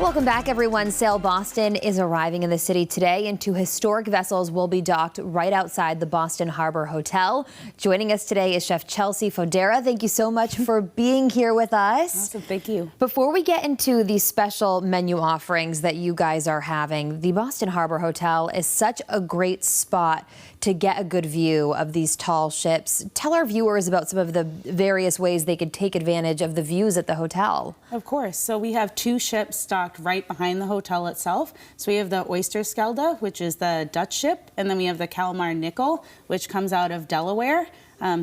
Welcome back, everyone. Sail Boston is arriving in the city today, and two historic vessels will be docked right outside the Boston Harbor Hotel. Joining us today is Chef Chelsea Fodera. Thank you so much for being here with us. Awesome, thank you. Before we get into the special menu offerings that you guys are having, the Boston Harbor Hotel is such a great spot to get a good view of these tall ships. Tell our viewers about some of the various ways they could take advantage of the views at the hotel. Of course. So we have two ships docked right behind the hotel itself. So we have the Oysterskelde, which is the Dutch ship, and then we have the Kalmar Nickel, which comes out of Delaware.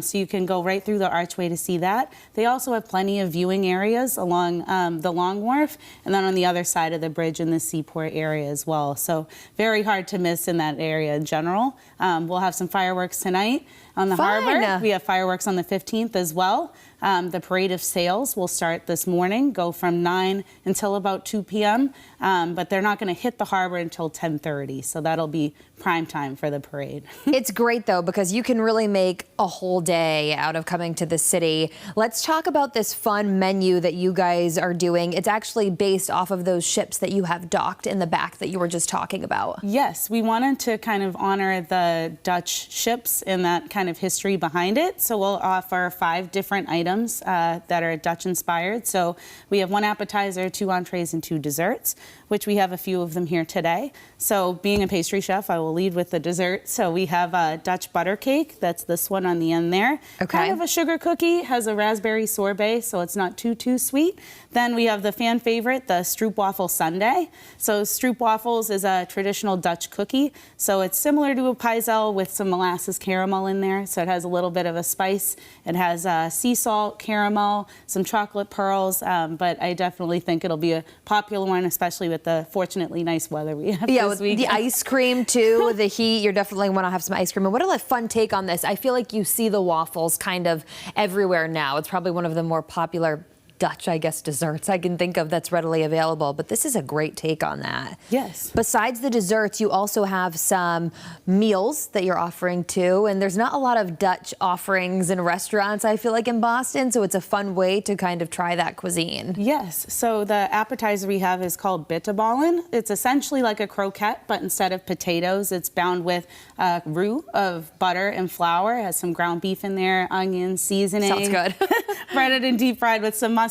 So you can go right through the archway to see that. They also have plenty of viewing areas along the Long Wharf, and then on the other side of the bridge in the Seaport area as well. So very hard to miss in that area in general. We'll have some fireworks tonight on the harbor. We have fireworks on the 15th as well. The Parade of Sails will start this morning, go from 9 until about 2 p.m., but they're not going to hit the harbor until 10:30, so that'll be prime time for the parade. It's great, though, because you can really make a whole day out of coming to the city. Let's talk about this fun menu that you guys are doing. It's actually based off of those ships that you have docked in the back that you were just talking about. Yes, we wanted to kind of honor the Dutch ships and that kind of history behind it, so we'll offer 5 different items that are Dutch inspired. So we have 1 appetizer, 2 entrees, and 2 desserts, which we have a few of them here today. So being a pastry chef, I will lead with the dessert. So we have a Dutch butter cake. That's this one on the end there. Okay. Kind of a sugar cookie, has a raspberry sorbet, so it's not too sweet. Then we have the fan favorite, the stroopwafel sundae. So stroopwafels is a traditional Dutch cookie. So it's similar to a pijzel with some molasses caramel in there. So it has a little bit of a spice. It has sea salt, caramel, some chocolate pearls, but I definitely think it'll be a popular one, especially with the fortunately nice weather we have this week. The ice cream too, the heat, you definitely want to have some ice cream. And what a fun take on this. I feel like you see the waffles kind of everywhere now. It's probably one of the more popular Dutch, I guess, desserts I can think of that's readily available, but this is a great take on that. Yes. Besides the desserts, you also have some meals that you're offering too, and there's not a lot of Dutch offerings in restaurants, I feel like, in Boston, so it's a fun way to kind of try that cuisine. Yes, so the appetizer we have is called bitterballen. It's essentially like a croquette, but instead of potatoes, it's bound with a roux of butter and flour. It has some ground beef in there, onions, seasoning. Sounds good. Breaded and deep fried with some mustard.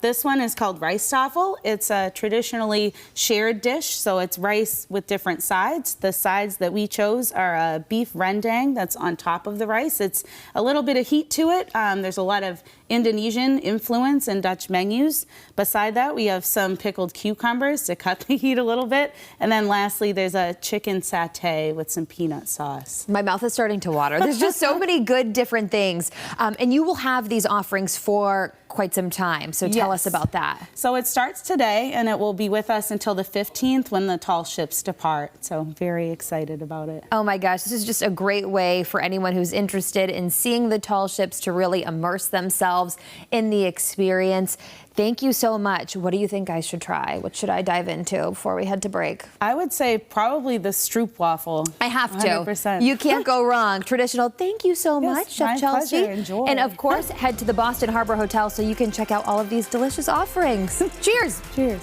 This one is called Rijsttafel. It's a traditionally shared dish, so it's rice with different sides. The sides that we chose are a beef rendang that's on top of the rice. It's a little bit of heat to it. There's a lot of Indonesian influence in Dutch menus. Beside that, we have some pickled cucumbers to cut the heat a little bit. And then lastly, there's a chicken satay with some peanut sauce. My mouth is starting to water. There's just so many good different things. And you will have these offerings for quite some time. So tell us about that. So it starts today, and it will be with us until the 15th when the tall ships depart. So I'm very excited about it. Oh my gosh, this is just a great way for anyone who's interested in seeing the tall ships to really immerse themselves in the experience. Thank you so much. What do you think I should try? What should I dive into before we head to break? I would say probably the stroopwafel. I have to. 100%. You can't go wrong. Traditional. Thank you so much, Chef Chelsea. Pleasure. Enjoy. And of course, head to the Boston Harbor Hotel so you can check out all of these delicious offerings. Cheers. Cheers.